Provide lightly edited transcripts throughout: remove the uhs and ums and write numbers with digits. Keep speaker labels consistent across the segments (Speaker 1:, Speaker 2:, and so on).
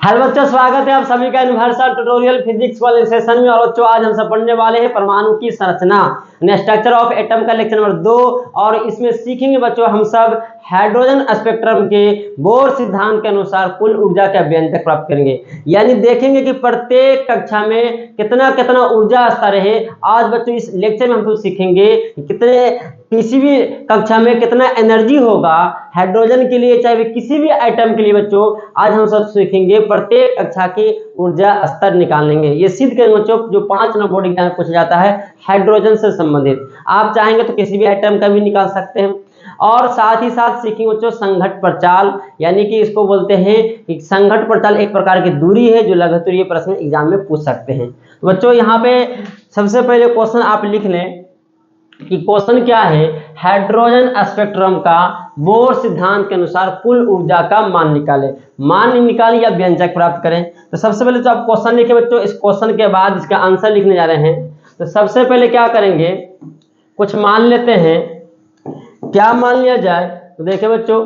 Speaker 1: Hello बच्चों, स्वागत है आप सभी का यूनिवर्सल ट्यूटोरियल फिजिक्स वाले सेशन में। और बच्चों आज हम सब पढ़ने वाले हैं परमाणु की संरचना, स्ट्रक्चर ऑफ एटम का लेक्चर नंबर 2। और इसमें सीखेंगे बच्चों हम सब हाइड्रोजन स्पेक्ट्रम के बोर सिद्धांत के अनुसार कुल ऊर्जा का व्यंजक प्राप्त करेंगे। यानी देखेंगे कि प्रत्येक कक्षा में कितना कितना ऊर्जा स्तर है। आज बच्चों इस लेक्चर में हम तो सीखेंगे कितने किसी भी कक्षा में कितना एनर्जी होगा हाइड्रोजन के लिए, चाहे किसी भी आइटम के लिए। बच्चों आज हम सब सीखेंगे प्रत्येक कक्षा की ऊर्जा स्तर निकालेंगे। ये सिद्ध करेंगे बच्चों जो 5 नंबर बोर्ड एग्जाम में पूछा जाता है हाइड्रोजन से संबंधित। आप चाहेंगे तो किसी भी आइटम का भी निकाल सकते हैं। और साथ ही साथ सीखेंगे बच्चों संघट्ट प्रचाल, यानी कि इसको बोलते हैं कि संघट्ट प्रचाल एक प्रकार की दूरी है जो लघुत्तरीय प्रश्न एग्जाम में पूछ सकते हैं। तो बच्चों यहाँ पे सबसे पहले क्वेश्चन आप लिख लें कि क्वेश्चन क्या है, हाइड्रोजन स्पेक्ट्रम का बोर सिद्धांत के अनुसार कुल ऊर्जा का मान निकालें। मान निकालें या व्यंजक प्राप्त करें। तो सबसे पहले तो आप क्वेश्चन लिखे बच्चों, इस क्वेश्चन के बाद इसका आंसर लिखने जा रहे हैं। तो सबसे पहले क्या करेंगे, कुछ मान लेते हैं। क्या मान लिया जाए, तो देखिए बच्चों,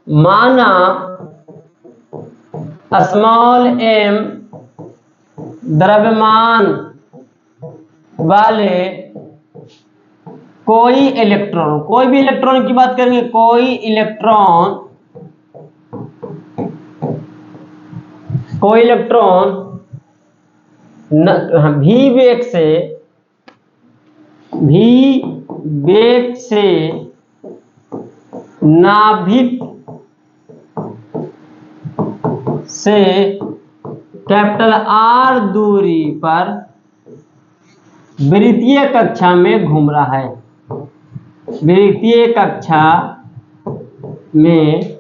Speaker 1: माना स्मॉल m द्रव्यमान वाले कोई इलेक्ट्रॉन, कोई भी इलेक्ट्रॉन की बात करेंगे, कोई इलेक्ट्रॉन भी वेग से नाभिक से कैपिटल R दूरी पर वृत्तीय कक्षा में घूम रहा है। वृत्तीय कक्षा में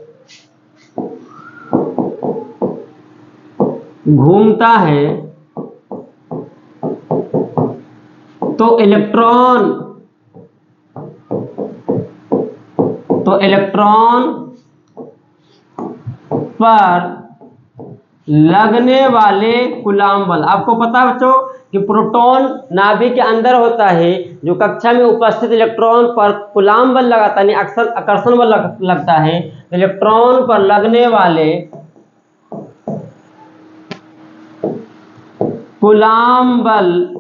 Speaker 1: घूमता है तो इलेक्ट्रॉन पर लगने वाले कूलम्ब बल। आपको पता है बच्चों कि प्रोटॉन नाभिक के अंदर होता है, जो कक्षा में उपस्थित इलेक्ट्रॉन पर कूलम्ब बल लगाता है, अक्सर आकर्षण बल लगता है। इलेक्ट्रॉन पर लगने वाले कूलम्ब बल,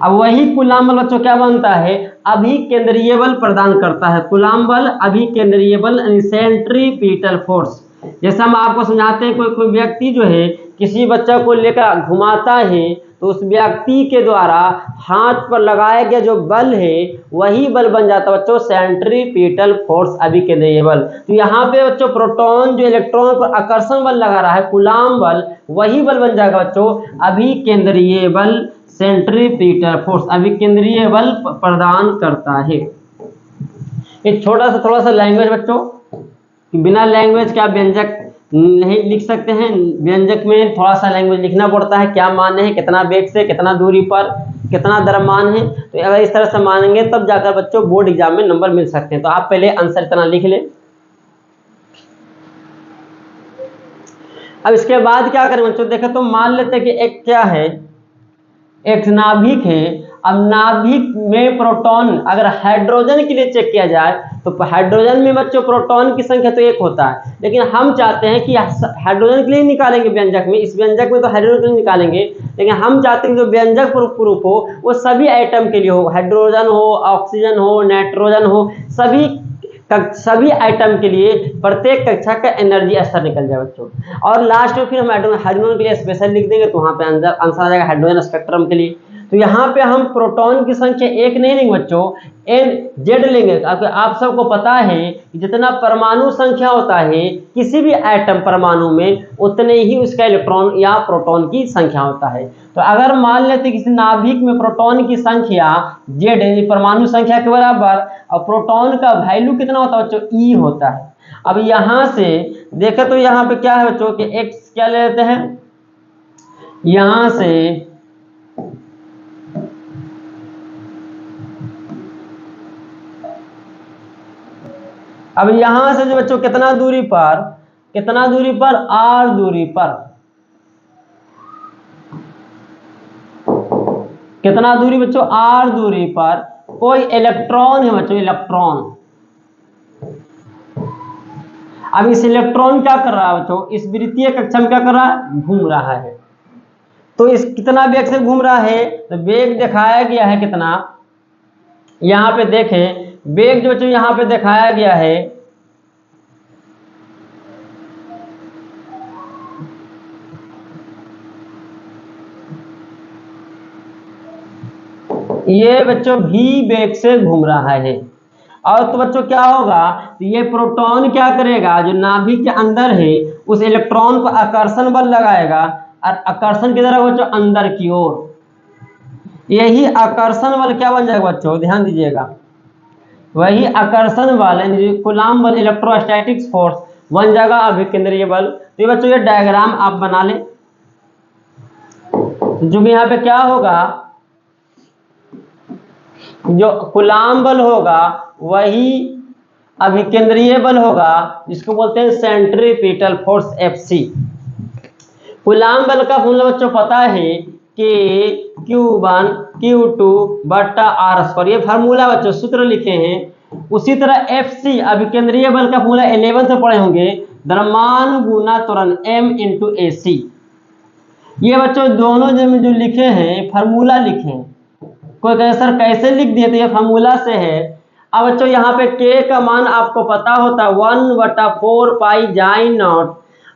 Speaker 1: अब वही कूलम्ब बल बच्चों क्या बनता है, अभिकेंद्रीय बल प्रदान करता है। कूलम्ब बल अभिकेंद्रीय बल सेंट्रीपिटल फोर्स। जैसे हम आपको समझाते हैं, कोई व्यक्ति जो है किसी बच्चा को लेकर घुमाता है तो उस व्यक्ति के द्वारा हाथ पर लगाया गया जो बल है वही बल बन जाता है बच्चों सेंट्रीपिटल फोर्स, अभिकेंद्रीय बल। तो यहाँ पे बच्चों प्रोटॉन जो इलेक्ट्रॉन पर आकर्षण बल लगा रहा है कूलम्ब बल, वही बल बन जाएगा बच्चों अभिकेंद्रीय बल, सेंट्रीपिटल फोर्स, अभिकेंद्रीय बल प्रदान करता है। एक थोड़ा सा लैंग्वेज बच्चों, बिना लैंग्वेज के आप व्यंजक नहीं लिख सकते हैं। व्यंजक में थोड़ा सा लैंग्वेज लिखना पड़ता है, क्या मान है, कितना वेग से कितना दूरी पर कितना द्रव्यमान है। तो अगर इस तरह से मानेंगे तब जाकर बच्चों बोर्ड एग्जाम में नंबर मिल सकते हैं। तो आप पहले आंसर इतना लिख लें। अब इसके बाद क्या करें बच्चों, देखें तो मान लेते हैं कि एक क्या है, एक नाभिक है। अब नाभिक में प्रोटॉन, अगर हाइड्रोजन के लिए चेक किया जाए तो हाइड्रोजन में बच्चों प्रोटॉन की संख्या तो 1 होता है, लेकिन हम चाहते हैं कि हाइड्रोजन के लिए निकालेंगे व्यंजक में, इस व्यंजक में तो हाइड्रोजन के लिए निकालेंगे, लेकिन हम चाहते हैं जो व्यंजक प्रूफ हो वो सभी आइटम के लिए हो, हाइड्रोजन हो, ऑक्सीजन हो, नाइट्रोजन हो, सभी आइटम के लिए प्रत्येक कक्षा का एनर्जी स्तर निकल जाए बच्चों। और लास्ट में फिर हम हाइड्रोजन के लिए स्पेशल लिख देंगे, तो वहाँ पे आंसर आ जाएगा हाइड्रोजन स्पेक्ट्रम के लिए। तो यहाँ पे हम प्रोटॉन की संख्या 1 नहीं लेंगे बच्चों, NZ लेंगे। आप सबको पता है कि जितना परमाणु संख्या होता है किसी भी एटम परमाणु में, उतने ही उसका इलेक्ट्रॉन या प्रोटॉन की संख्या होता है। तो अगर मान लेते किसी नाभिक में प्रोटॉन की संख्या Z परमाणु संख्या के बराबर, और प्रोटॉन का वैल्यू कितना होता है बच्चों, E होता है। अब यहाँ से देखें तो यहाँ पे क्या है बच्चों कि X क्या ले लेते हैं, यहाँ से अब यहां से जो बच्चों कितना दूरी पर R दूरी पर, कितना दूरी बच्चों, R दूरी पर कोई इलेक्ट्रॉन है बच्चों, इलेक्ट्रॉन। अब इस इलेक्ट्रॉन क्या कर रहा है बच्चों, इस वृत्तीय कक्षा में क्या कर रहा है, घूम रहा है। तो इस कितना वेग से घूम रहा है, तो वेग दिखाया गया है कितना, यहां पे देखें वेग जो बच्चों यहां पे दिखाया गया है ये बच्चों v वेग से घूम रहा है। और तो बच्चों क्या होगा, तो ये प्रोटॉन क्या करेगा, जो नाभिक के अंदर है उस इलेक्ट्रॉन पर आकर्षण बल लगाएगा, और आकर्षण की तरह बच्चों अंदर की ओर, यही आकर्षण बल क्या बन जाएगा बच्चों, ध्यान दीजिएगा, वही आकर्षण बल यानी कूलम्ब बल, इलेक्ट्रोस्टैटिक्स फोर्स बन जाएगा अभिकेंद्रीय बल। तो ये बच्चों ये डायग्राम आप बना लें, जो भी यहाँ पे क्या होगा, जो कूलम्ब बल होगा वही अभिकेंद्रीय बल होगा, जिसको बोलते हैं सेंट्रीपिटल फोर्स एफसी। कूलम्ब बल का फॉर्मूला बच्चों पता है कि Q1 Q2 बट्टा आर स्क्वायर, ये फार्मूला बच्चों सूत्र लिखे हैं। उसी तरह एफसी अभिकेंद्रीय बल का फॉर्मूला 11 से पढ़े होंगे, द्रव्यमान गुना त्वरण m इंटू AC। ये बच्चों दोनों जो लिखे हैं फार्मूला लिखे हैं, कोई कहे सर कैसे लिख दिए, तो ये फार्मूला से है। अब बच्चों यहाँ पे k का मान आपको पता होता है 1/4 पाई जाई नॉट।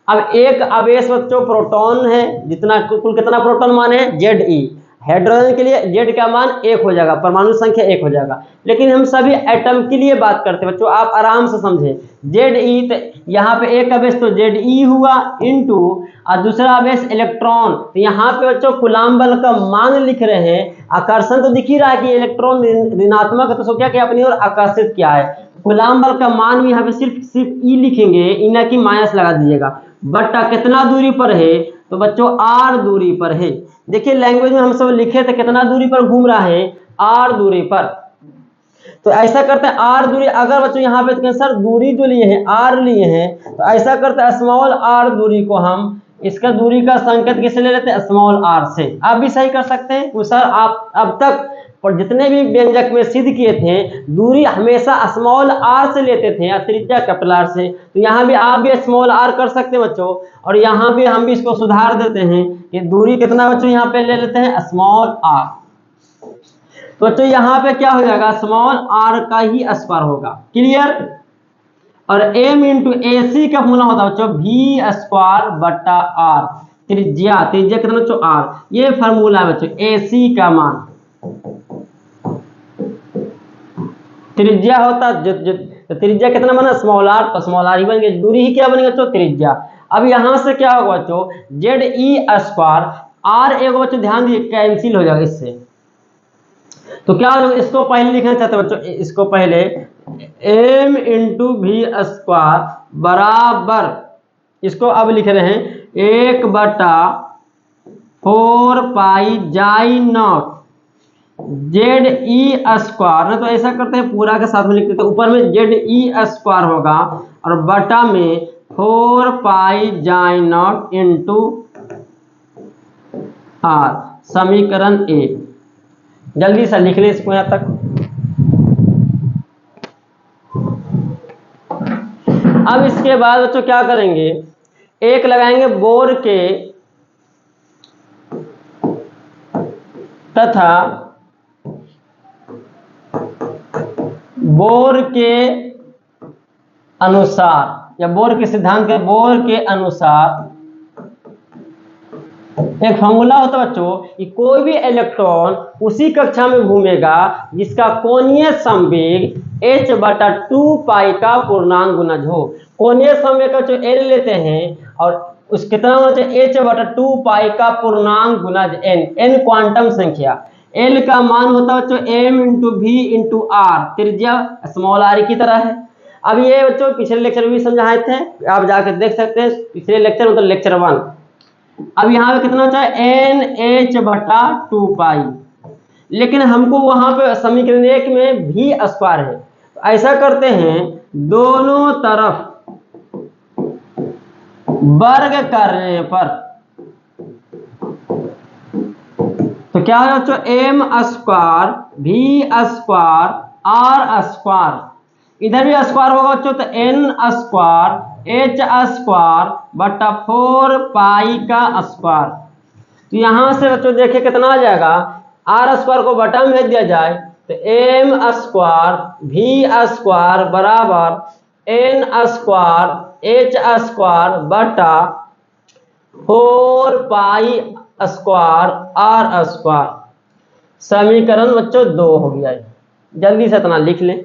Speaker 1: अब एक आवेश बच्चों प्रोटॉन है, जितना कुल कितना प्रोटॉन मान है Ze, हाइड्रोजन के लिए Z का मान 1 हो जाएगा, परमाणु संख्या 1 हो जाएगा। लेकिन हम सभी एटम के लिए बात करते हैं बच्चों, आप आराम से समझे। Ze, तो यहाँ पे एक आवेश तो Ze हुआ इंटू और दूसरा आवेश इलेक्ट्रॉन, तो यहाँ पे बच्चों कूलम्ब बल का मान लिख रहे हैं। आकर्षण तो दिख ही रहा है कि इलेक्ट्रॉन ऋणात्मक है, तो उसको क्या किया, अपनी ओर आकर्षित किया है। कूलम्ब बल का मान भी यहाँ पे सिर्फ ई लिखेंगे, ई ना कि माइनस लगा दीजिएगा। बट्टा कितना दूरी पर है, तो बच्चों आर दूरी पर है। देखिए लैंग्वेज में हम सब लिखे थे कितना दूरी पर घूम रहा है, आर दूरी पर। तो ऐसा करते हैं आर दूरी, अगर बच्चों यहाँ पे सर दूरी जो लिए हैं आर लिए हैं, तो ऐसा करते हैं स्मॉल आर दूरी को हम इसका दूरी का संकेत किससे ले लेते हैं, स्मॉल आर से। आप भी सही कर सकते हैं। तो सर आप अब तक और जितने भी व्यंजक में सिद्ध किए थे दूरी हमेशा स्मॉल आर से लेते थे या त्रिज्या कैपिटल आर से, तो यहाँ भी आप भी स्मॉल आर कर सकते हैं बच्चों। और यहाँ भी हम भी इसको सुधार देते हैं कि दूरी कितना बच्चों यहाँ पे ले लेते हैं स्मॉल आर। तो बच्चों यहाँ पे क्या हो जाएगा, स्मॉल आर का ही स्क्वायर होगा, क्लियर। और m इंटू ए सी का फॉर्मूला होता है बच्चों v स्क्वायर बट्टा आर, त्रिज्या कितना बच्चों आर, ये फार्मूला है बच्चों ए सी का मान। त्रिज्या होता तो त्रिज्या कितना बना स्मॉल आर, तो स्मॉल आर ही बन गया, दूरी ही क्या बनेगा बच्चों त्रिज्या। अब यहां से क्या होगा बच्चों, Ze स्क्वायर आर एक बच्चों ध्यान दिए कैंसिल हो जाएगा इससे, तो क्या होगा, इसको पहले लिखना चाहते हैं बच्चों, इसको पहले m इंटू वी स्क्वायर बराबर, इसको अब लिख रहे हैं 1/4 पाई जाई नॉट Ze स्क्वायर। तो ऐसा करते हैं पूरा के साथ में लिख देते हैं, ऊपर में Ze स्क्वायर होगा और बटा में 4 पाई जाई नॉट इंटू आर, समीकरण 1। जल्दी से लिख लें इसको यहाँ तक। अब इसके बाद बच्चों क्या करेंगे, एक लगाएंगे बोर के तथा बोर के अनुसार या बोर के सिद्धांत के बोर के अनुसार एक फॉर्मूला होता है बच्चों कि कोई भी इलेक्ट्रॉन उसी कक्षा में घूमेगा जिसका कोणीय संवेग h/2 पाई का पूर्णांक गुणज हो। कोणीय संवेग का जो L लेते हैं और उस कितना होता है h/2 पाई का पूर्णांक गुणज n क्वांटम संख्या। L का मान होता है बच्चों m into v into r, त्रिज्या स्मॉल आर की तरह है। अब ये बच्चों पिछले लेक्चर में भी समझाए थे, आप जाकर देख सकते हैं पिछले लेक्चर मतलब लेक्चर 1। अब यहाँ पे कितना होता है NH/2 पाई, लेकिन हमको वहां पे समीकरण 1 में भी स्क्वायर है, तो ऐसा करते हैं दोनों तरफ वर्ग करने पर तो क्या है बच्चों m square v square r square, इधर भी स्क्वायर होगा बच्चों तो n स्क्वायर एच स्क्वायर बटा 4 पाई का स्क्वायर। तो यहाँ से बच्चों देखिए कितना आ जाएगा, आर स्क्वायर को बटा में भेज दिया जाए तो एम स्क्वायर भी स्क्वायर बराबर एन स्क्वायर एच स्क्वायर बटा 4 पाई स्क्वायर आर स्क्वायर। समीकरण बच्चों 2 हो गया है। जल्दी से इतना लिख लें।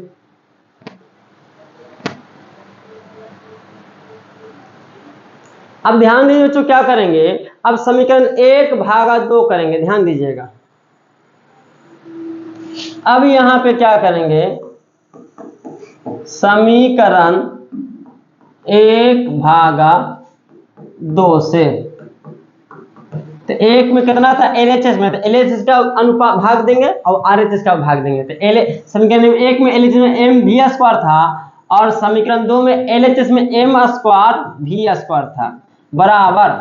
Speaker 1: अब ध्यान दीजिए बच्चों क्या करेंगे, अब समीकरण 1/2 करेंगे, ध्यान दीजिएगा। अब यहां पे क्या करेंगे, समीकरण 1/2 से, तो एक में कितना था एलएचएस में, तो एलएचएस का अनुपात भाग देंगे और आरएचएस का भाग देंगे। तो समीकरण 1 में एलएचएस में एम भी स्क्वायर था और समीकरण 2 में एलएचएस में एम स्क्वायर भी स्क्वायर था बराबर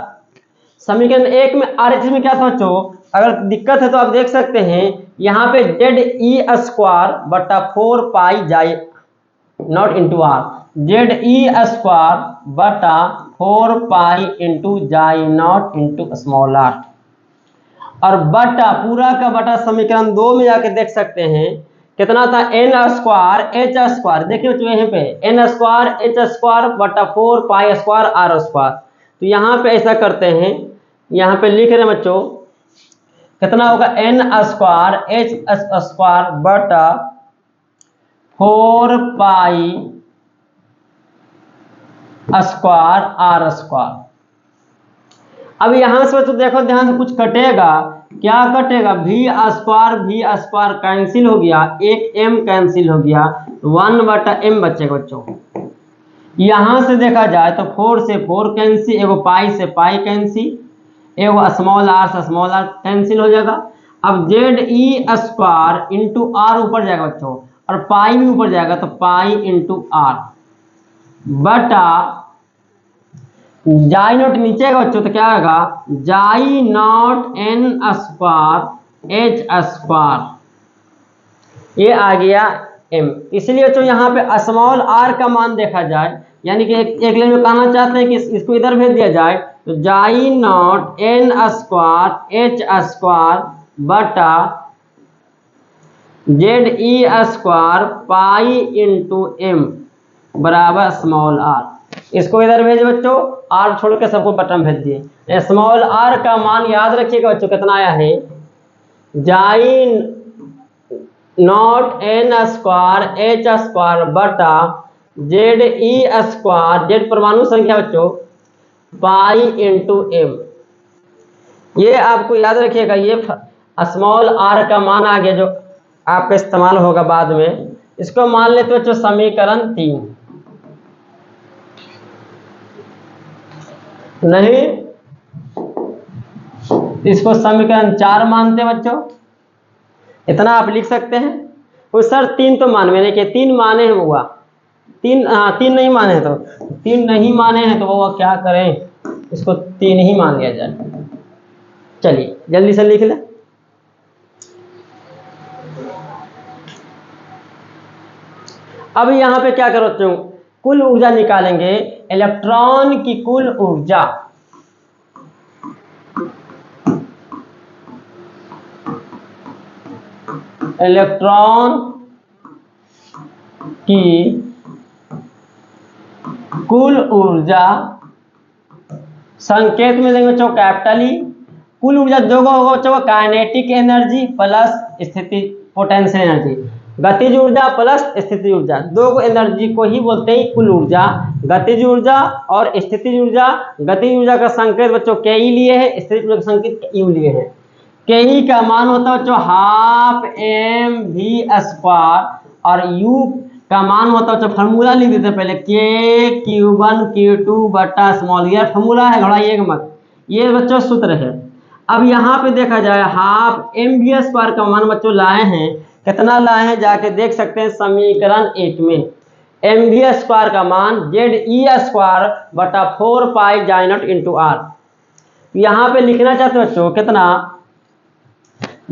Speaker 1: समीकरण 1 में आरएचएस में क्या था बच्चों, अगर दिक्कत है तो आप देख सकते हैं यहाँ पे जेड ई स्क्वायर बटा 4 पाई जाए naught into r, z e square बटा 4 पाई इंटू जाई नॉट इंटू स्मॉल आर, और बटा पूरा का बटा समीकरण 2 में जाके देख सकते हैं कितना था एन स्क्वायर एच स्क्वायर। देखिए बच्चों यहाँ पे एन स्क्वायर एच स्क्वायर बटा 4 पाई स्क्वायर आर स्क्वायर। तो यहाँ पे ऐसा करते हैं, यहाँ पे लिख रहे हैं बच्चों कितना होगा एन स्क्वायर एच स्क्वायर बटा 4 पाई स्क्वायर आर स्क्वायर। अब यहां से बच्चों देखो ध्यान से कुछ कटेगा, क्या कटेगा, भी स्क्वायर कैंसिल हो गया, एक m कैंसिल हो गया, 1/m बचेगा बच्चों। यहां से देखा जाए तो 4 से 4 कैंसिल, एगो पाई से पाई कैंसिल, एगो स्मॉल आर से स्मॉल आर कैंसिल हो जाएगा। अब z e square into r ऊपर जाएगा बच्चों और पाई भी ऊपर जाएगा, तो पाई इंटू आर बटा जाई नॉट नीचे का बच्चों, तो क्या आएगा जाई not an square H square, ये आ गया m। इसलिए बच्चों यहाँ पे स्मॉल r का मान देखा जाए, यानी कि एक लाइन में कहना चाहते हैं कि इसको इधर भेज दिया जाए, तो जाई not an square H square बटा Z e square pi into M बराबर स्मॉल आर। इसको इधर भेज बच्चों, आर छोड़ के सबको बटन भेज दिए। स्मॉल आर का मान याद रखिएगा बच्चों कितना आया है, जाई not an square H square बटा जेड ई स्क्वायर, जेड परमाणु संख्या बच्चों, पाई इंटू एम। ये आपको याद रखिएगा, ये स्मॉल आर का मान आ गया जो आपका इस्तेमाल होगा बाद में। इसको मान लेते बच्चों समीकरण 3, नहीं इसको समीकरण 4 मानते बच्चों, इतना आप लिख सकते हैं। तो सर 3 तो मान मैंने कि 3 माने हैं हुआ, 3 नहीं माने हैं, तो 3 नहीं माने हैं तो वो क्या करें, इसको 3 ही मान लिया जाए। चलिए जल्दी से लिख ले। अब यहां पे क्या करो बच्चों, कुल ऊर्जा निकालेंगे, इलेक्ट्रॉन की कुल ऊर्जा, इलेक्ट्रॉन की कुल ऊर्जा संकेत में देंगे बच्चों कैपिटल ई। कुल ऊर्जा दो होगा बच्चों, काइनेटिक एनर्जी प्लस स्थिति पोटेंशियल एनर्जी, गतिज ऊर्जा प्लस स्थितिज ऊर्जा, दो एनर्जी को ही बोलते हैं कुल ऊर्जा, गतिज ऊर्जा और स्थितिज ऊर्जा। गतिज ऊर्जा का संकेत बच्चों के ई लिए है, स्थितिज ऊर्जा का संकेत यू लिए है। के ई का मान होता है बच्चों हाफ एम वी स्क्वायर और यू का मान होता है बच्चों, फार्मूला लिख देते हैं पहले, के Q1 Q2 बटा स्मॉल, ये फार्मूला है, घबराइएगा मत, ये बच्चों सूत्र है। अब यहाँ पे देखा जाए हाफ एम वी स्क्वायर का मान बच्चों लाए हैं, कितना लाए हैं जाके देख सकते हैं समीकरण 1 में। एम वी स्क्वायर का मान जेड ई स्क्वायर बटा 4 पाई जाई नॉट इंटू आर। यहाँ पे लिखना चाहते हैं बच्चों कितना,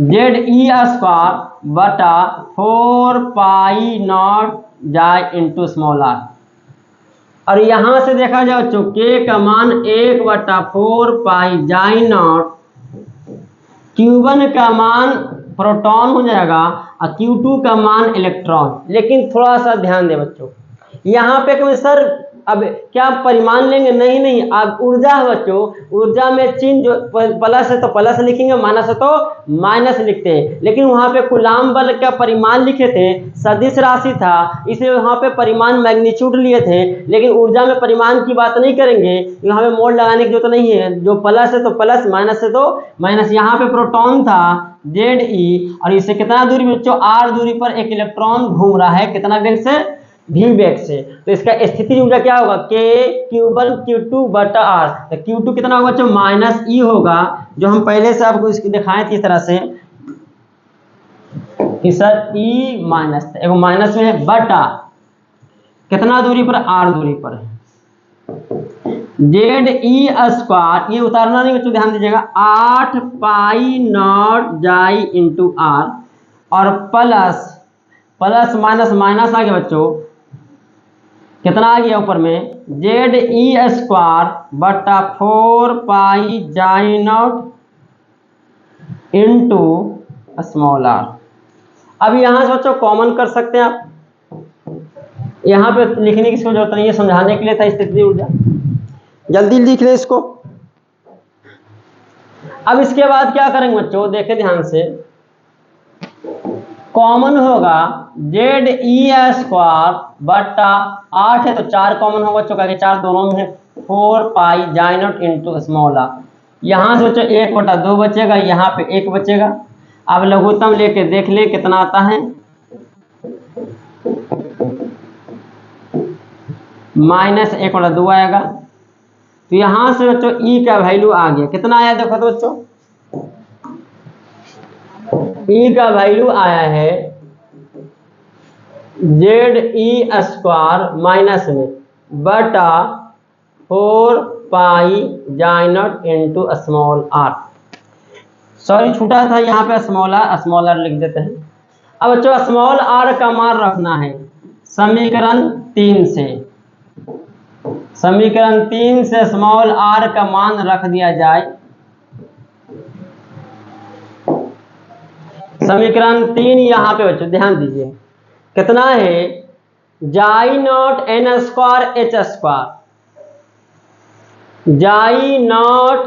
Speaker 1: जेड ई स्क्वायर बटा 4 पाई नॉट जाई इंटू स्मॉल आर। और यहां से देखा जाए बच्चों के का मान 1/4 पाई जाई नॉट, Q1 का मान प्रोटॉन हो जाएगा और Q2 का मान इलेक्ट्रॉन। लेकिन थोड़ा सा ध्यान दे बच्चों, यहाँ पे कभी सर अब क्या परिमाण लेंगे, नहीं नहीं, अब ऊर्जा है बच्चों, ऊर्जा में चिन्ह जो प्लस है तो प्लस लिखेंगे, माइनस है तो माइनस लिखते हैं। लेकिन वहां पे कूलाम बल का परिमाण लिखे थे, सदिश राशि था, इसलिए वहां पे परिमाण मैग्नीट्यूड लिए थे। लेकिन ऊर्जा में परिमाण की बात नहीं करेंगे, यहाँ पे मोड़ लगाने की जरूरत नहीं है, जो प्लस है तो प्लस, माइनस है तो माइनस। यहाँ पे प्रोटॉन था Ze, और इससे कितना दूरी बच्चों, r दूरी पर एक इलेक्ट्रॉन घूम रहा है, कितना वेग से, v वेग से। तो इसका स्थिति ऊर्जा क्या होगा, k Q1 Q2 बटा r। तो Q2 कितना होगा बच्चों, -E होगा, जो हम पहले से आपको इसकी दिखाए थे इस तरह से कि सर E माइनस, एगो माइनस में है, बटा कितना दूरी पर, r दूरी पर है, Ze², ये उतारना नहीं बच्चों, ध्यान दीजिएगा, 8 पाई नॉट जाई इंटू r, और प्लस प्लस माइनस माइनस आ गया बच्चों, कितना आ गया ऊपर में, Ze² बटा 4 पाई जाई नॉट इंटू स्मॉल r। अब यहाँ से बच्चों कॉमन कर सकते हैं आप, यहाँ पे लिखने की जरूरत नहीं है, समझाने के लिए था स्थिति ऊर्जा, जल्दी लिख ले इसको। अब इसके बाद क्या करेंगे बच्चों, देखें ध्यान से, कॉमन होगा Ze² बटा 8 है तो 4 कॉमन होगा बच्चों, क्योंकि 4 दोनों में है, 4 पाई जाई नॉट इंटू स्मॉल r। यहाँ से बच्चों 1/2 बचेगा, यहाँ पे 1 बचेगा। अब लघुत्तम लेके देख ले कितना आता है, -1/2 आएगा। तो यहां से बच्चों E का वैल्यू आ गया, कितना आया देखो तो बच्चों, E का वैल्यू आया है Ze² माइनस में बटा 4 पाई जाई naught into small r। Sorry छूटा था, यहाँ पे स्मॉल r लिख देते हैं। अब बच्चों स्मॉल r का मान रखना है समीकरण 3 से, समीकरण 3 से स्मॉल r का मान रख दिया जाए। समीकरण 3 यहाँ पे बच्चों ध्यान दीजिए, कितना है, जाई नॉट n² h², जाई नॉट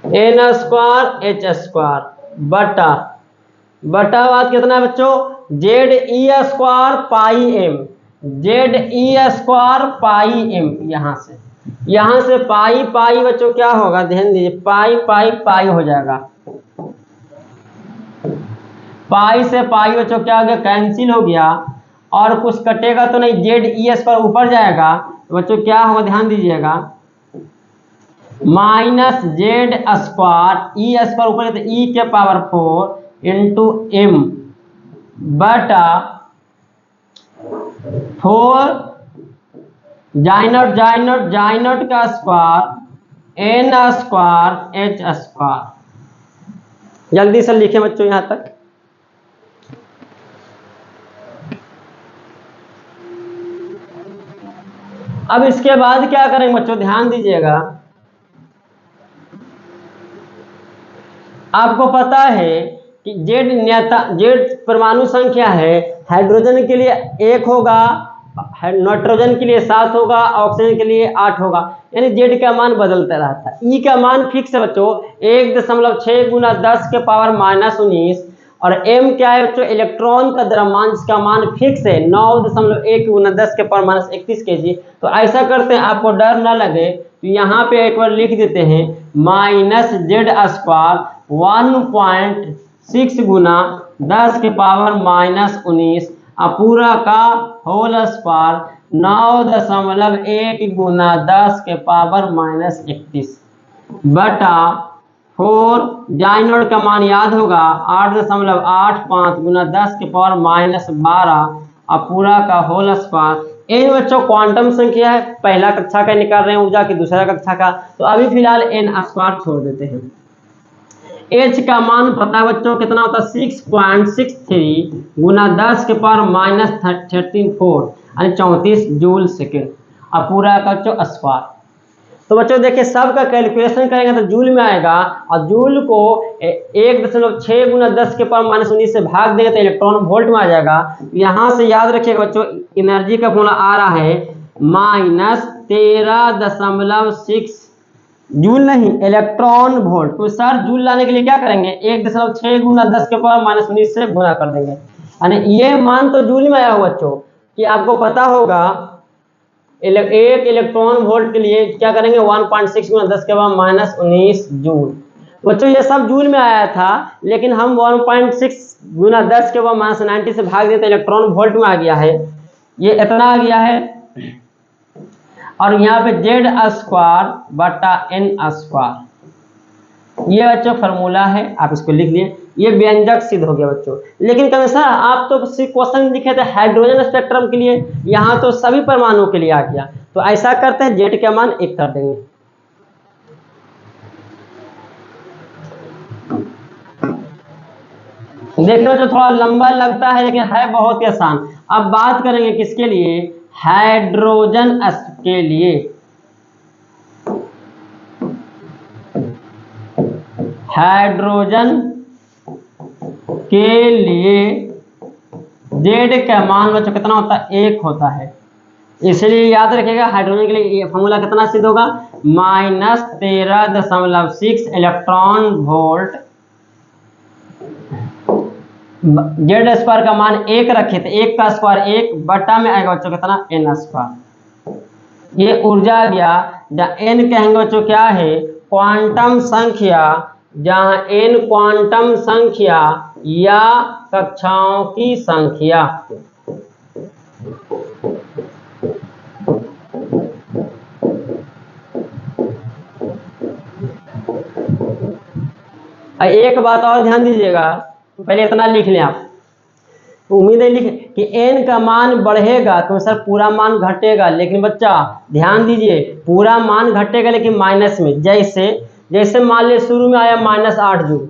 Speaker 1: n² h² बटा बात कितना है बच्चों, Ze² पाई m, Ze² पाई m। यहाँ से पाई पाई बच्चों क्या होगा, ध्यान दीजिए, पाई पाई पाई हो जाएगा, पाई से पाई बच्चों क्या हो गया, कैंसिल हो गया, और कुछ कटेगा तो नहीं, Ze² ऊपर जाएगा तो बच्चों क्या होगा, ध्यान दीजिएगा, -Z² E² ऊपर तो E के पावर 4 इंटू m बटा 4 जाई नॉट का स्क्वायर n² h²। जल्दी से लिखें बच्चों यहां तक। अब इसके बाद क्या करेंगे बच्चों, ध्यान दीजिएगा, आपको पता है कि Z परमाणु संख्या है, हाइड्रोजन के लिए 1 होगा, नाइट्रोजन के लिए 7 होगा, ऑक्सीजन के लिए 8 होगा, यानी Z का मान बदलता रहता है। E का मान फिक्स है बच्चों 1.6 × 10 के पावर -19, और m क्या है बच्चों, इलेक्ट्रॉन का द्रव्यमान, जिसका मान फिक्स है 9.1 × 10 के पावर -31 kg। तो ऐसा करते हैं, आपको डर ना लगे तो यहाँ पे एक बार लिख देते हैं, -Z² 1.6 × 10 के पावर -19 पूरा का होल स्क्वायर 9.1 × 10 के पावर -31 बटा 4 जाई नॉट का मान याद होगा 8.85 × 10 के पावर -12 पूरा का होल स्क्वायर। इन बच्चों क्वांटम संख्या है, पहला कक्षा का निकाल रहे हैं ऊर्जा की, दूसरा कक्षा का, तो अभी फिलहाल n² छोड़ देते हैं। H का मान पता बच्चों कितना होता है, 6.63 × 10 के पावर -34 यानी 34 जूल सेकेंड। अब पूरा का बच्चों स्क्वायर। तो बच्चों देखिए सब का कैलकुलेशन करेंगे तो जूल में आएगा, और जूल को 1.6 × 10⁻⁻19 से भाग देंगे तो इलेक्ट्रॉन वोल्ट में आ जाएगा। यहाँ से याद रखिएगा बच्चों एनर्जी का फॉर्मूला आ रहा है -13.6 जूल नहीं इलेक्ट्रॉन वोल्ट। तो सर जूल लाने के लिए क्या करेंगे 1.6 × 10⁻⁻19 से गुणा कर देंगे, यानी ये मान तो जूल में आया हो बच्चों कि आपको पता होगा एक इलेक्ट्रॉन वोल्ट के लिए क्या करेंगे 1.6 × 10⁻⁻19 जूल। बच्चों ये सब जूल में आया था, लेकिन हम 1.6 × 10⁻⁻90 से भाग देते इलेक्ट्रॉन वोल्ट में आ गया है, ये इतना आ गया है। और यहाँ पे Z²/N², ये बच्चों फार्मूला है, आप इसको लिख लिए, ये व्यंजक सिद्ध हो गया बच्चों। लेकिन कभी सर आप तो क्वेश्चन लिखे थे हाइड्रोजन स्पेक्ट्रम के लिए, यहाँ तो सभी परमाणुओं के लिए आ गया। तो ऐसा करते हैं Z का मान 1 कर देंगे। देखने में तो थोड़ा लंबा लगता है लेकिन है बहुत ही आसान। अब बात करेंगे किसके लिए, हाइड्रोजन के लिए। हाइड्रोजन के लिए Z का मान बच्चों कितना होता है 1 होता है, इसलिए याद रखिएगा हाइड्रोजन के लिए ये फॉर्मूला कितना सिद्ध होगा -13.6 इलेक्ट्रॉन वोल्ट। Z² का मान 1 रखे थे, 1 का स्क्वायर 1 बटा में आएगा बच्चों कितना N²। ये ऊर्जा आ गया, जहाँ N कहेंगे बच्चों क्या है क्वांटम संख्या, जहाँ N क्वांटम संख्या या कक्षाओं की संख्या। एक बात और ध्यान दीजिएगा, पहले इतना लिख लें आप, उम्मीद है लिखे कि n का मान बढ़ेगा तो सर पूरा मान घटेगा, लेकिन बच्चा ध्यान दीजिए पूरा मान घटेगा लेकिन माइनस में। जैसे मान ले शुरू में आया -8 जूल,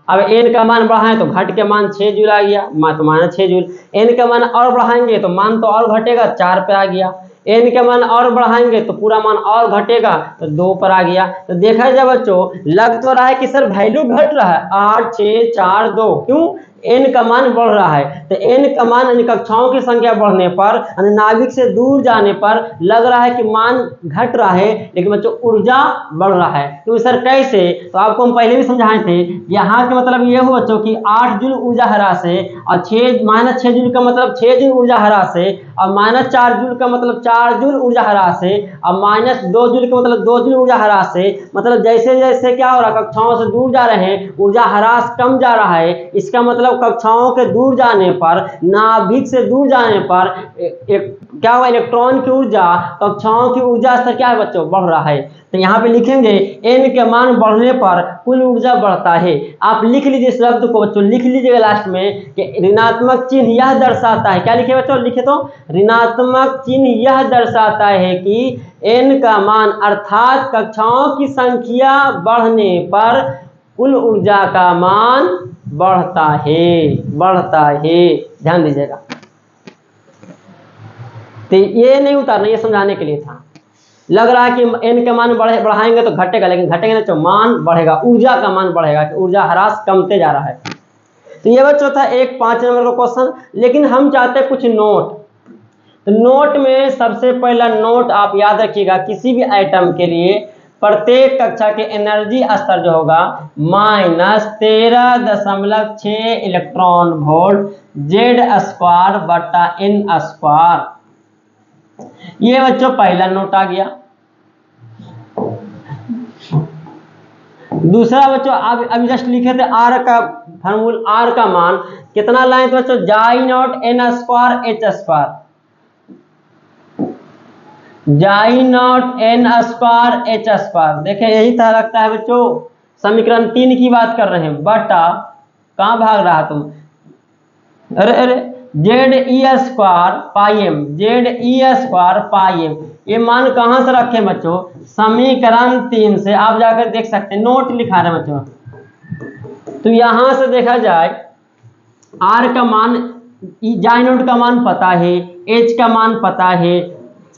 Speaker 1: अब n का मान बढ़ाएं तो घट के मान 6 जूल आ गया, तो -6 जूल। n का मान और बढ़ाएंगे तो मान तो और घटेगा 4 पे आ गया, n का मान और बढ़ाएंगे तो पूरा मान और घटेगा तो 2 पर आ गया। तो देखा जाए बच्चों लग तो रहा है कि सर वैल्यू घट रहा है 8 6 4 2, क्यों n का मान बढ़ रहा है। तो n का मान यानी कक्षाओं की संख्या बढ़ने पर यानी नाभिक से दूर जाने पर लग रहा है कि मान घट रहा है, लेकिन बच्चों ऊर्जा बढ़ रहा है। तो सर कैसे, तो आपको हम पहले भी समझाए थे, यहाँ का मतलब ये हो बच्चों कि 8 जूल ऊर्जा ह्रास है, और -6 जूल का मतलब 6 जूल ऊर्जा ह्रास है, और -4 जूल का मतलब 4 जूल ऊर्जा ह्रास है, और -2 जूल का मतलब 2 जूल ऊर्जा ह्रास है। मतलब जैसे जैसे क्या हो रहा है कक्षाओं से दूर जा रहे हैं ऊर्जा ह्रास कम जा रहा है। इसका मतलब कक्षाओं के दूर जाने पर, नाभिक से दूर जाने पर क्या हुआ इलेक्ट्रॉन की ऊर्जा, कक्षाओं की ऊर्जा स्तर क्या है बच्चों बढ़ रहा है। तो यहाँ पे लिखेंगे n के मान बढ़ने पर कुल ऊर्जा बढ़ता है। आप लिख लीजिए इस शब्द को बच्चों, लिख लीजिएगा लास्ट में कि ऋणात्मक चिन्ह यह दर्शाता है, क्या लिखे बच्चों लिखे तो ऋणात्मक चिन्ह यह दर्शाता है कि n का मान अर्थात कक्षाओं की संख्या बढ़ने पर कुल ऊर्जा का मान बढ़ता है। ध्यान दीजिएगा, तो ये नहीं उतारना, ये समझाने के लिए था। लग रहा है कि n का मान बढ़ाएंगे तो घटेगा, लेकिन घटेगा नहीं तो मान बढ़ेगा, ऊर्जा का मान बढ़ेगा, कि ऊर्जा ह्रास कमते जा रहा है। तो ये बच्चों था एक 5 नंबर का क्वेश्चन। लेकिन हम चाहते हैं कुछ नोट, तो नोट में सबसे पहला नोट आप याद रखिएगा किसी भी आइटम के लिए प्रत्येक कक्षा के एनर्जी स्तर जो होगा -13.6 इलेक्ट्रॉन वोल्ट Z²/N²। ये बच्चों पहला नोट आ गया। दूसरा बच्चों आप अभी जस्ट लिखे थे R का फार्मूला, R का मान कितना लाए थे बच्चों J0N²H²। J0N²H²। देखिए यही तरह लगता है बच्चों समीकरण 3 की बात कर रहे हैं, बटा कहाँ भाग रहा तुम, अरे Ze²πm। ये मान कहाँ से रखे बच्चों समीकरण 3 से, आप जाकर देख सकते हैं, नोट लिखा रहे बच्चों। तो यहां से देखा जाए R का मान जाई नोड का मान पता है, H का मान पता है,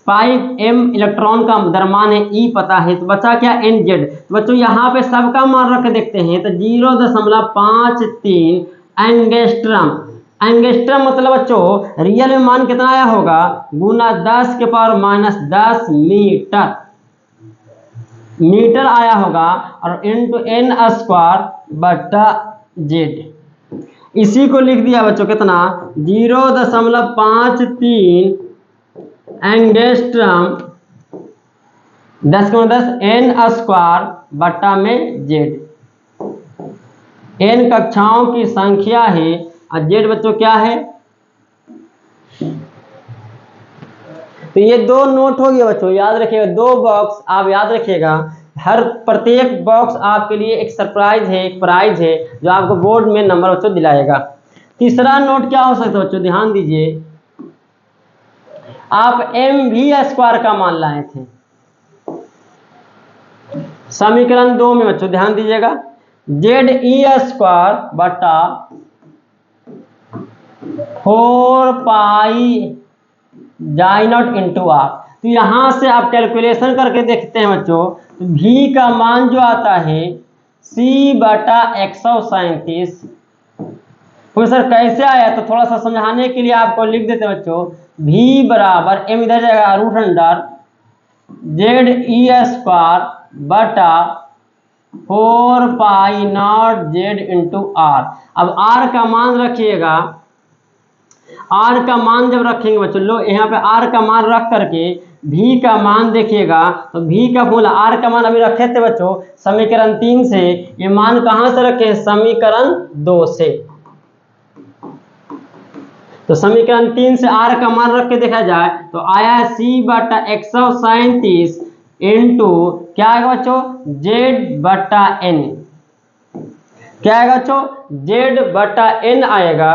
Speaker 1: 5m इलेक्ट्रॉन का द्रव्यमान है, E पता है, तो बचा क्या NZ। तो बच्चों यहाँ पे सबका मान रख के देखते हैं, तो 0.53 एंगस्ट्रम। एंगस्ट्रम मतलब बच्चों रियल में मान कितना आया होगा, गुना 10 के पावर -10 मीटर आया होगा, और इंटू n स्क्वायर बटा जेड। इसी को लिख दिया बच्चों कितना, 0.53 एंगस्ट्रम 10 के 10 n स्क्वायर बटा में जेड। n कक्षाओं की संख्या है और जेड बच्चों क्या है। तो ये दो नोट हो गया बच्चों, याद रखिएगा, दो बॉक्स आप याद रखिएगा, हर प्रत्येक बॉक्स आपके लिए एक सरप्राइज है, एक प्राइज है जो आपको बोर्ड में नंबर बच्चों दिलाएगा। तीसरा नोट क्या हो सकता है बच्चों, ध्यान दीजिए, आप mv² का मान लाए थे समीकरण 2 में बच्चों, ध्यान दीजिएगा, ZE² बटा 4π जाई नॉट इंटू आर। तो यहां से आप कैलकुलेशन करके देखते हैं बच्चों, तो v का मान जो आता है c/137। तो सर कैसे आया, तो थोड़ा सा समझाने के लिए आपको लिख देते हैं बच्चों, v बराबर m इधर जाएगा √ZE² बटा 4π0 Z इंटू आर। अब r का मान रखिएगा, r का मान जब रखेंगे बच्चों, लो यहाँ पे r का मान रख करके v का मान देखिएगा, तो v का फॉर्मूला, r का मान अभी रखे थे बच्चों समीकरण 3 से, ये मान कहां से रखे, समीकरण 2 से। तो समीकरण 3 से r का मान रख के देखा जाए तो आया है c/137 इंटू क्या आएगा बच्चों, Z/n। क्या आएगा बच्चों, Z/n आएगा।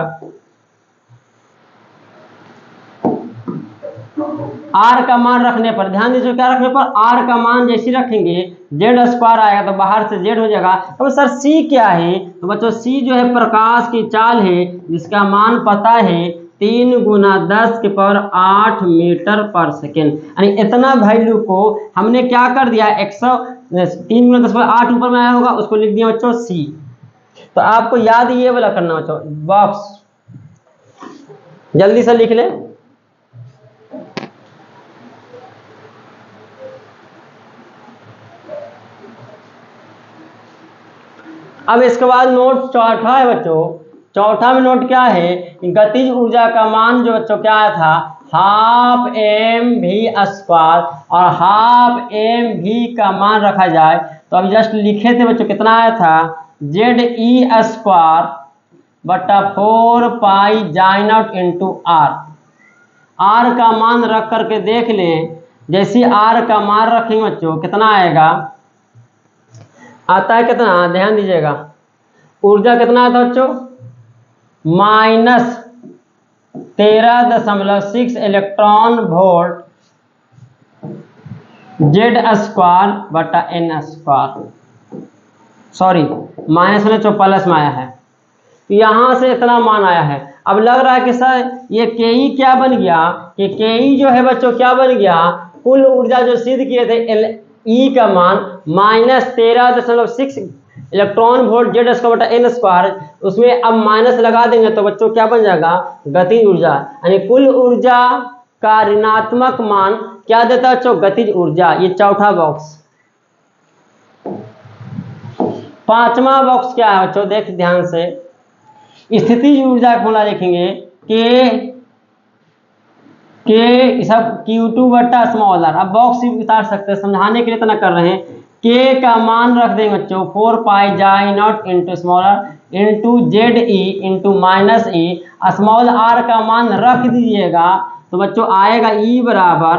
Speaker 1: r का मान रखने पर, ध्यान दीजिए क्या रखने पर, r का मान जैसे रखेंगे Z² आएगा तो बाहर से Z हो जाएगा। तो सर c क्या है, तो बच्चों c जो है प्रकाश की चाल है, जिसका मान पता है 3 × 10⁸ मीटर/सेकेंड। यानी इतना वैल्यू को हमने क्या कर दिया, 3 × 10⁸ ऊपर में आया होगा, उसको लिख दिया बच्चों c। तो आपको याद ये वाला करना बच्चों, बॉक्स जल्दी से लिख ले। अब इसके बाद नोट चौथा है बच्चों, चौथा में नोट क्या है, गतिज ऊर्जा का मान जो बच्चों क्या आया था, 12mv², और 12mv का मान रखा जाए तो अब जस्ट लिखे थे बच्चों, कितना आया था, ZE² बटा 4π जाई नॉट इंटू आर। r का मान रख करके देख लें, जैसे r का मान रखेंगे बच्चों कितना आएगा, आता है कितना, ध्यान दीजिएगा, ऊर्जा कितना आता है बच्चों, -13.6 इलेक्ट्रॉन वोल्ट Z² बटा n², सॉरी माइनस में तो प्लस में आया है, यहां से इतना मान आया है। अब लग रहा है कि सर ये Ke क्या बन गया, कि Ke जो है बच्चों क्या बन गया, कुल ऊर्जा जो सिद्ध किए थे E का मान -13.6 इलेक्ट्रॉन वोल्ट Z² बटा n², उसमें अब माइनस लगा देंगे तो बच्चों क्या बन जाएगा, गतिज ऊर्जा। यानी कुल ऊर्जा का ऋणात्मक मान क्या देता है बच्चों, गतिज ऊर्जा। ये चौथा बॉक्स। पांचवा बॉक्स क्या है बच्चों, देख ध्यान से, स्थितिज ऊर्जा का फॉर्मूला लिखेंगे, के सब Q2 बटा स्मॉल r। अब बॉक्स ही उतार सकते हैं, समझाने के लिए इतना कर रहे हैं। K का मान रख देंगे बच्चों 4π जाई naught into small r into ZE into -E, small r का मान रख दीजिएगा तो बच्चों आएगा E बराबर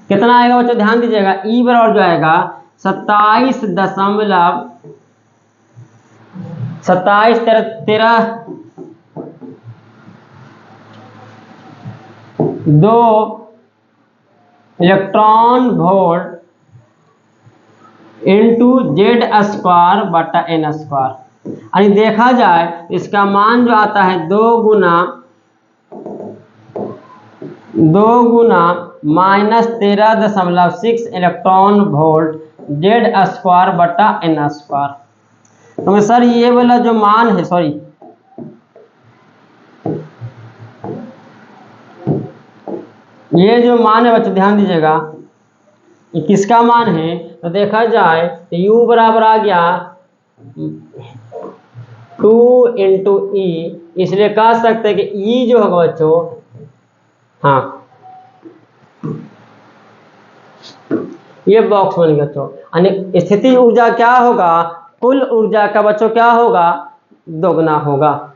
Speaker 1: कितना आएगा बच्चों, ध्यान दीजिएगा, E बराबर जो आएगा 2 इलेक्ट्रॉन वोल्ट इंटू Z² बटा n²। यानी देखा जाए इसका मान जो आता है 2 गुना -13.6 इलेक्ट्रॉन वोल्ट जेड स्क्वायर बटा एन स्क्वायर। तो सर ये वाला जो मान है, सॉरी ये जो मान है बच्चों ध्यान दीजिएगा, ये किसका मान है? तो देखा जाए तो U बराबर आ गया 2 इंटू ई, इसलिए कह सकते हैं कि E जो होगा बच्चों, हाँ ये बॉक्स बन गया बच्चों, यानी स्थितिज ऊर्जा क्या होगा? कुल ऊर्जा का बच्चों क्या होगा? दोगुना होगा।